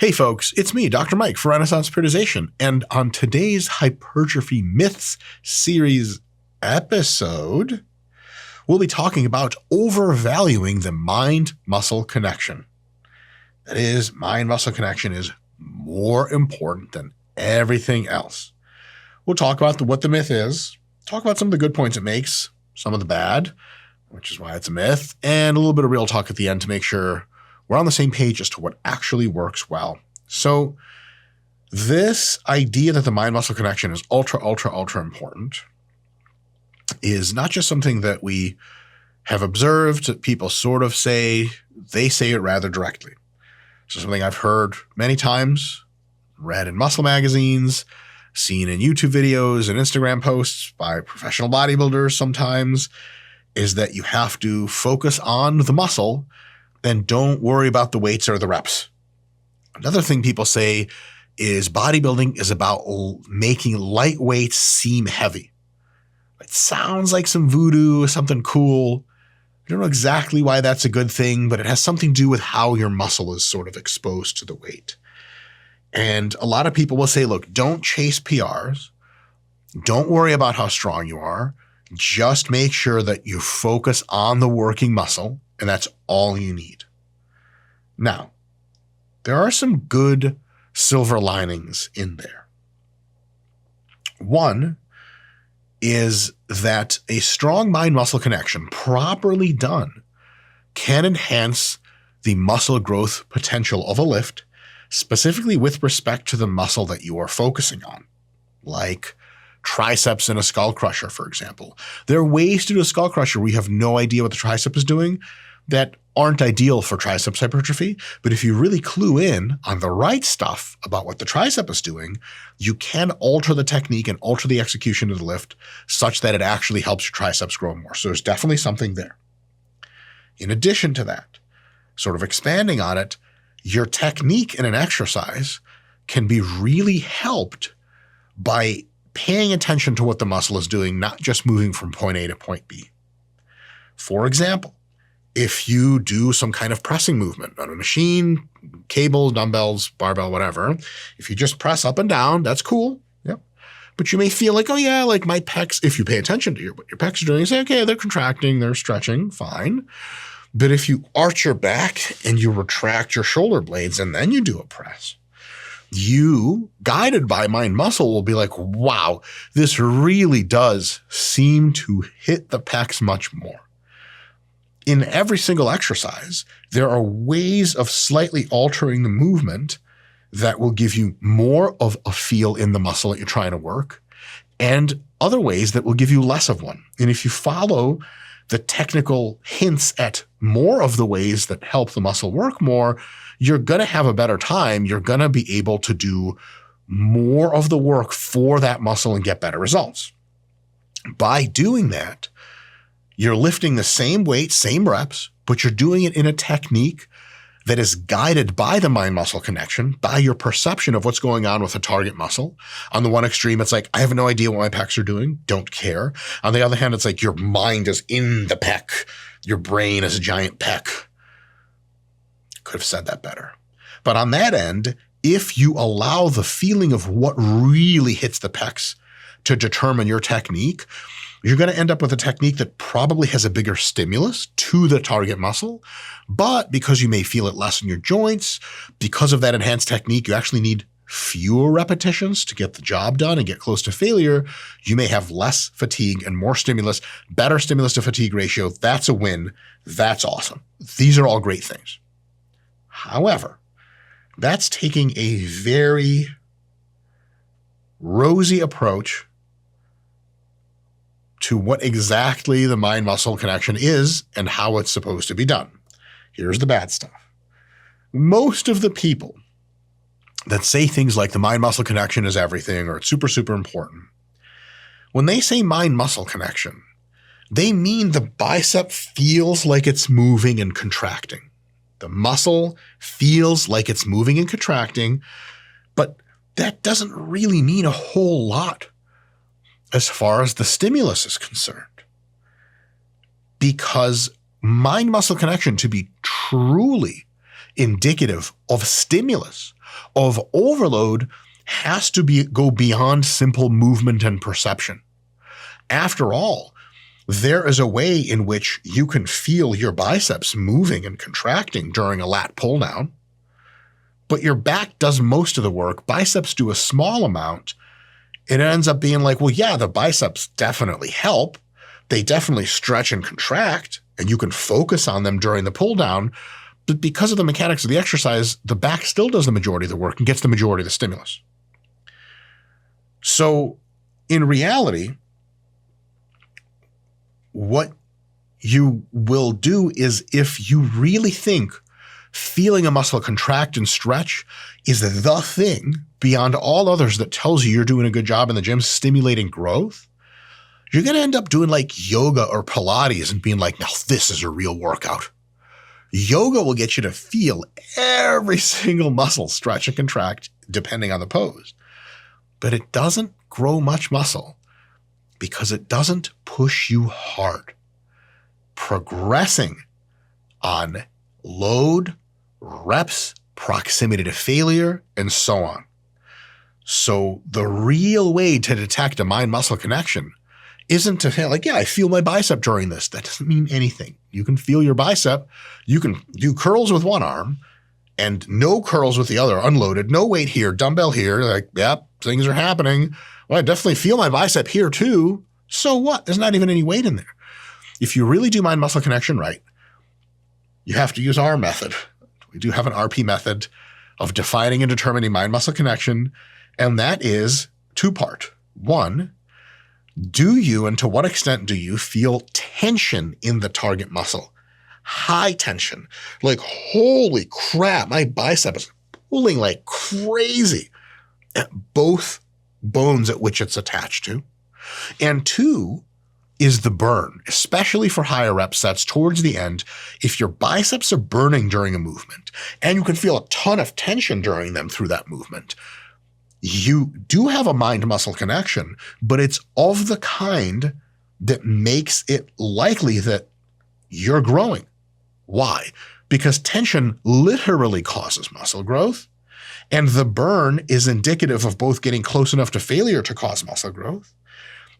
Hey folks, it's me, Dr. Mike for Renaissance Periodization, and on today's Hypertrophy Myths series episode, we'll be talking about overvaluing the mind-muscle connection. That is, mind-muscle connection is more important than everything else. We'll talk about what the myth is, talk about some of the good points it makes, some of the bad, which is why it's a myth, and a little bit of real talk at the end to make sure we're on the same page as to what actually works well. So this idea that the mind-muscle connection is ultra important is not just something that we have observed that people sort of say, they say it rather directly. So something I've heard many times, read in muscle magazines, seen in YouTube videos and Instagram posts by professional bodybuilders sometimes, is that you have to focus on the muscle and don't worry about the weights or the reps. Another thing people say is bodybuilding is about making lightweights seem heavy. It sounds like some voodoo, something cool. I don't know exactly why that's a good thing, but it has something to do with how your muscle is sort of exposed to the weight. And a lot of people will say, look, don't chase PRs. Don't worry about how strong you are. Just make sure that you focus on the working muscle, and that's all you need. Now, there are some good silver linings in there. One is that a strong mind-muscle connection, properly done, can enhance the muscle growth potential of a lift, specifically with respect to the muscle that you are focusing on, like triceps in a skull crusher, for example. There are ways to do a skull crusher where you have no idea what the tricep is doing that aren't ideal for triceps hypertrophy. But if you really clue in on the right stuff about what the tricep is doing, you can alter the technique and alter the execution of the lift such that it actually helps your triceps grow more. So there's definitely something there. In addition to that, sort of expanding on it, your technique in an exercise can be really helped by paying attention to what the muscle is doing, not just moving from point A to point B. For example, if you do some kind of pressing movement on a machine, cables, dumbbells, barbell, whatever, if you just press up and down, that's cool. Yep. But you may feel like, oh yeah, like my pecs, if you pay attention to what your pecs are doing, you say, okay, they're contracting, they're stretching, fine. But if you arch your back and you retract your shoulder blades and then you do a press, you, guided by mind muscle, will be like, wow, this really does seem to hit the pecs much more. In every single exercise, there are ways of slightly altering the movement that will give you more of a feel in the muscle that you're trying to work, and other ways that will give you less of one. And if you follow the technical hints at more of the ways that help the muscle work more, you're going to have a better time. You're going to be able to do more of the work for that muscle and get better results. By doing that, you're lifting the same weight, same reps, but you're doing it in a technique that is guided by the mind-muscle connection, by your perception of what's going on with a target muscle. On the one extreme, it's like, I have no idea what my pecs are doing, don't care. On the other hand, it's like your mind is in the pec. Your brain is a giant pec. Could have said that better. But on that end, if you allow the feeling of what really hits the pecs to determine your technique, you're going to end up with a technique that probably has a bigger stimulus to the target muscle, but because you may feel it less in your joints, because of that enhanced technique, you actually need fewer repetitions to get the job done and get close to failure. You may have less fatigue and more stimulus, better stimulus to fatigue ratio. That's a win. That's awesome. These are all great things. However, that's taking a very rosy approach to what exactly the mind-muscle connection is and how it's supposed to be done. Here's the bad stuff. Most of the people that say things like the mind-muscle connection is everything or it's super important, when they say mind-muscle connection, they mean the bicep feels like it's moving and contracting. The muscle feels like it's moving and contracting, but that doesn't really mean a whole lot as far as the stimulus is concerned. Because mind-muscle connection, to be truly indicative of stimulus, of overload has to go beyond simple movement and perception. After all, there is a way in which you can feel your biceps moving and contracting during a lat pull down, but your back does most of the work. Biceps do a small amount. It ends up being like, well, yeah, the biceps definitely help. They definitely stretch and contract, and you can focus on them during the pull down. But because of the mechanics of the exercise, the back still does the majority of the work and gets the majority of the stimulus. So in reality, what you will do is, if you really think feeling a muscle contract and stretch is the thing beyond all others that tells you you're doing a good job in the gym stimulating growth, you're going to end up doing like yoga or Pilates and being like, now this is a real workout. Yoga will get you to feel every single muscle stretch and contract depending on the pose, but it doesn't grow much muscle because it doesn't push you hard. Progressing on load, reps, proximity to failure, and so on. So the real way to detect a mind-muscle connection isn't to feel like, yeah, I feel my bicep during this. That doesn't mean anything. You can feel your bicep. You can do curls with one arm and no curls with the other, unloaded, no weight here, dumbbell here. Like, yep, things are happening. Well, I definitely feel my bicep here too. So what? There's not even any weight in there. If you really do mind-muscle connection right, you have to use our method. We do have an RP method of defining and determining mind-muscle connection, and that is two-part. One, do you and to what extent do you feel tension in the target muscle? High tension. Like, holy crap, my bicep is pulling like crazy at both bones at which it's attached to. And two is the burn, especially for higher rep sets towards the end. If your biceps are burning during a movement and you can feel a ton of tension during them through that movement, you do have a mind-muscle connection, but it's of the kind that makes it likely that you're growing. Why? Because tension literally causes muscle growth, and the burn is indicative of both getting close enough to failure to cause muscle growth.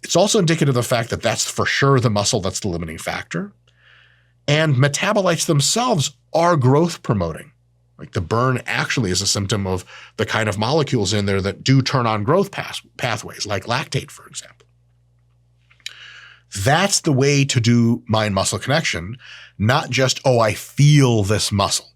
It's also indicative of the fact that that's for sure the muscle that's the limiting factor. And metabolites themselves are growth promoting. Like, the burn actually is a symptom of the kind of molecules in there that do turn on growth pathways, like lactate, for example. That's the way to do mind-muscle connection, not just, oh, I feel this muscle.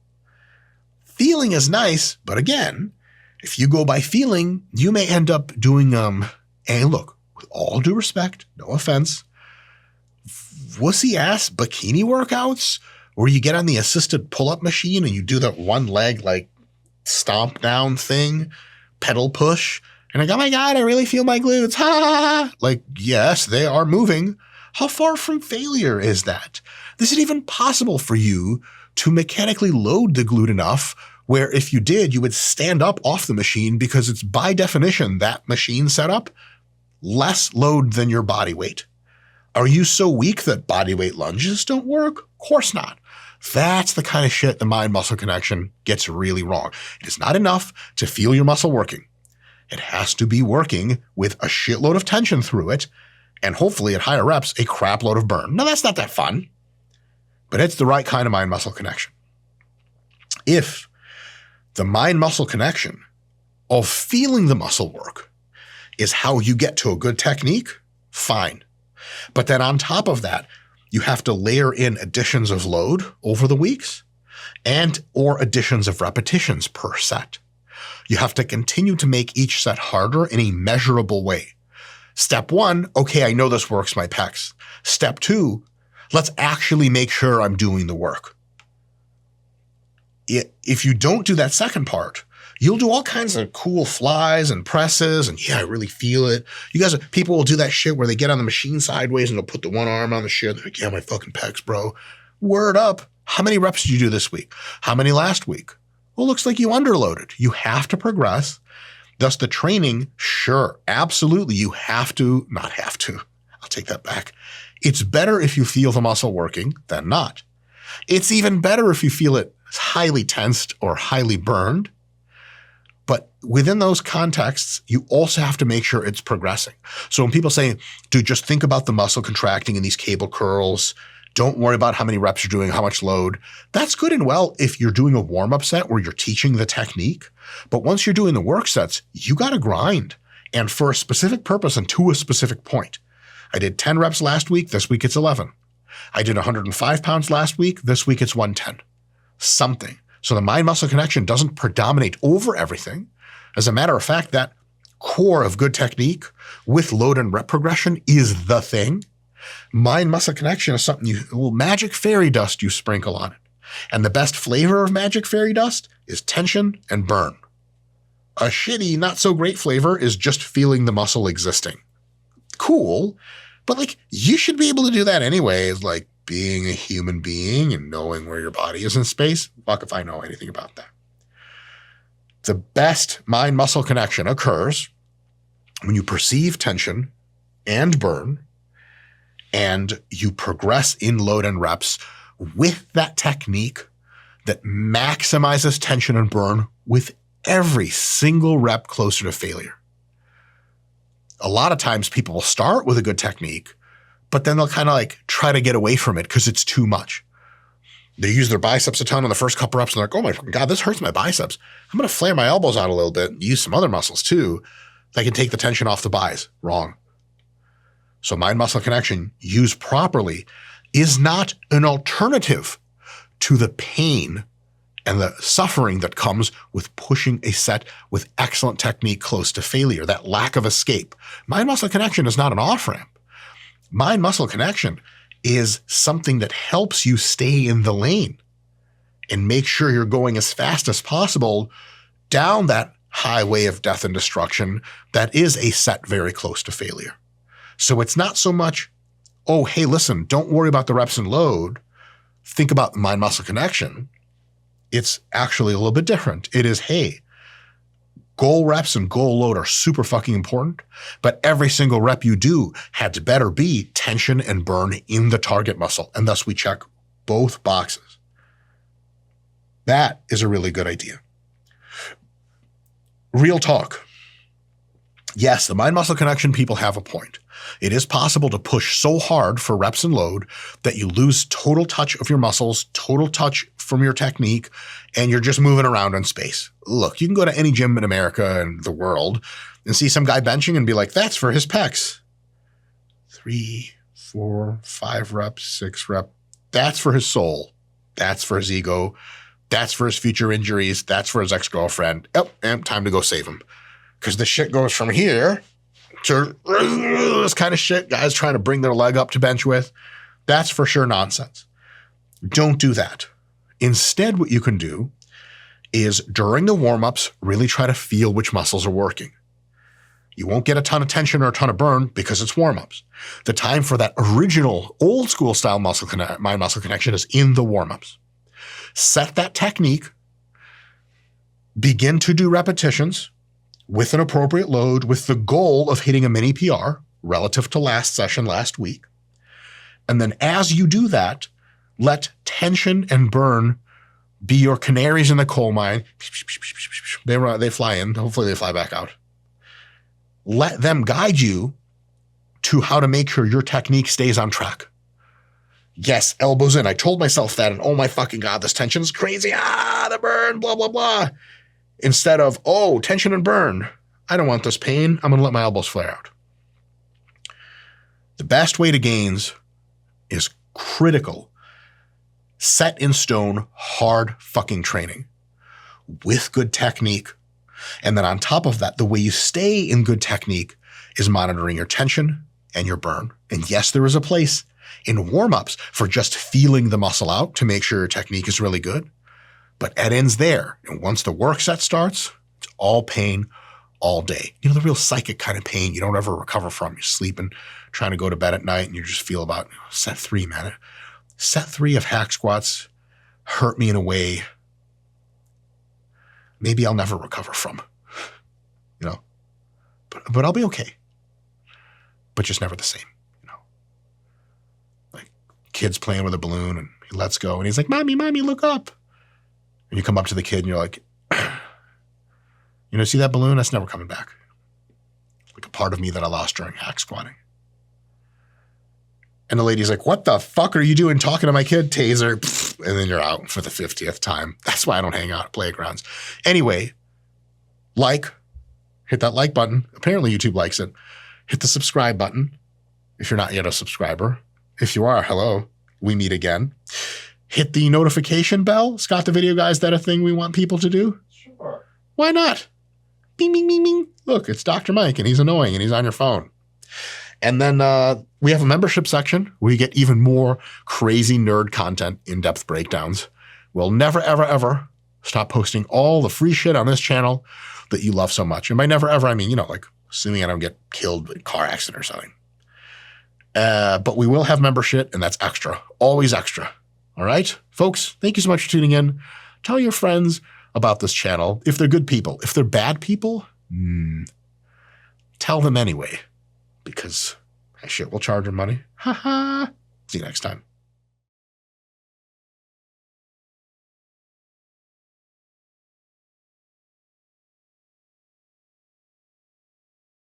Feeling is nice, but again, if you go by feeling, you may end up doing, and look, with all due respect, no offense, wussy ass bikini workouts where you get on the assisted pull-up machine and you do that one leg like stomp down thing, pedal push, and like, oh my God, I really feel my glutes. Ha! Like, yes, they are moving. How far from failure is that? Is it even possible for you to mechanically load the glute enough where if you did, you would stand up off the machine, because it's by definition, that machine setup, less load than your body weight? Are you so weak that body weight lunges don't work? Of course not. That's the kind of shit the mind-muscle connection gets really wrong. It is not enough to feel your muscle working. It has to be working with a shitload of tension through it, and hopefully at higher reps, a crap load of burn. Now, that's not that fun, but it's the right kind of mind-muscle connection. If the mind-muscle connection of feeling the muscle work is how you get to a good technique, fine. But then on top of that, you have to layer in additions of load over the weeks and or additions of repetitions per set. You have to continue to make each set harder in a measurable way. Step one, okay, I know this works my pecs. Step two, let's actually make sure I'm doing the work. If you don't do that second part, you'll do all kinds of cool flies and presses, and yeah, I really feel it. People will do that shit where they get on the machine sideways and they'll put the one arm on the shit. They're like, yeah, my fucking pecs, bro. Word up. How many reps did you do this week? How many last week? Well, looks like you underloaded. You have to progress. Thus the training, sure, absolutely, you have to, not have to. I'll take that back. It's better if you feel the muscle working than not. It's even better if you feel it highly tensed or highly burned. But within those contexts, you also have to make sure it's progressing. So when people say, dude, just think about the muscle contracting in these cable curls, don't worry about how many reps you're doing, how much load. That's good and well if you're doing a warm-up set where you're teaching the technique. But once you're doing the work sets, you got to grind. And for a specific purpose and to a specific point. I did 10 reps last week. This week it's 11. I did 105 pounds last week. This week it's 110. Something. So the mind-muscle connection doesn't predominate over everything. As a matter of fact, that core of good technique with load and rep progression is the thing. Mind-muscle connection is something a little magic fairy dust you sprinkle on it. And the best flavor of magic fairy dust is tension and burn. A shitty, not so great flavor is just feeling the muscle existing. Cool, but you should be able to do that anyway, like being a human being and knowing where your body is in space. Fuck if I know anything about that. The best mind-muscle connection occurs when you perceive tension and burn and you progress in load and reps with that technique that maximizes tension and burn with every single rep closer to failure. A lot of times people will start with a good technique, but then they'll kind of try to get away from it because it's too much. They use their biceps a ton on the first couple reps and they're like, oh my God, this hurts my biceps. I'm going to flare my elbows out a little bit, use some other muscles too. That can take the tension off the bis. Wrong. So mind-muscle connection used properly is not an alternative to the pain and the suffering that comes with pushing a set with excellent technique close to failure, that lack of escape. Mind-muscle connection is not an off-ramp. Mind-muscle connection is something that helps you stay in the lane and make sure you're going as fast as possible down that highway of death and destruction that is a set very close to failure. So it's not so much, oh, hey, listen, don't worry about the reps and load. Think about the mind-muscle connection. It's actually a little bit different. It is, hey, goal reps and goal load are super fucking important, but every single rep you do had to better be tension and burn in the target muscle, and thus we check both boxes. That is a really good idea. Real talk. Yes, the mind-muscle connection people have a point. It is possible to push so hard for reps and load that you lose total touch of your muscles, total touch from your technique, and you're just moving around in space. Look, you can go to any gym in America and the world and see some guy benching and be like, that's for his pecs. 3, 4, 5 reps, 6 reps. That's for his soul. That's for his ego. That's for his future injuries. That's for his ex-girlfriend. Oh, and time to go save him. Because the shit goes from here to this kind of shit guys trying to bring their leg up to bench with. That's for sure nonsense. Don't do that. Instead, what you can do is during the warm-ups, really try to feel which muscles are working. You won't get a ton of tension or a ton of burn because it's warm-ups. The time for that original old school style mind-muscle connection is in the warm-ups. Set that technique, begin to do repetitions with an appropriate load with the goal of hitting a mini PR relative to last session last week. And then as you do that, let tension and burn be your canaries in the coal mine. They fly in. Hopefully they fly back out. Let them guide you to how to make sure your technique stays on track. Yes, elbows in. I told myself that, and oh my fucking God, this tension is crazy. The burn, blah, blah, blah. Instead of, oh, tension and burn. I don't want this pain. I'm going to let my elbows flare out. The best way to gains is critical, set in stone, hard fucking training with good technique. And then on top of that, the way you stay in good technique is monitoring your tension and your burn. And yes, there is a place in warm-ups for just feeling the muscle out to make sure your technique is really good. But it ends there. And once the work set starts, it's all pain all day. You know, the real psychic kind of pain you don't ever recover from. You're sleeping, trying to go to bed at night, and you just feel about set 3, man. Set 3 of hack squats hurt me in a way maybe I'll never recover from. You know? But I'll be okay. But just never the same. You know? Like kids playing with a balloon and he lets go and he's like, Mommy, look up. And you come up to the kid and you're like, You know, see that balloon? That's never coming back. Like a part of me that I lost during hack squatting. And the lady's like, what the fuck are you doing talking to my kid? Taser. And then you're out for the 50th time. That's why I don't hang out at playgrounds. Anyway, hit that like button. Apparently YouTube likes it. Hit the subscribe button if you're not yet a subscriber. If you are, hello, we meet again. Hit the notification bell. Scott the Video Guy, is that a thing we want people to do? Sure. Why not? Bing, bing, bing, bing. Look, it's Dr. Mike, and he's annoying, and he's on your phone. And then we have a membership section where you get even more crazy nerd content, in-depth breakdowns. We'll never, ever, ever stop posting all the free shit on this channel that you love so much. And by never, ever, I mean, like assuming I don't get killed in a car accident or something. But we will have membership, and that's extra, always extra. All right, folks, thank you so much for tuning in. Tell your friends about this channel if they're good people. If they're bad people, tell them anyway. Because, hey, shit, we'll charge them money. Ha ha. See you next time.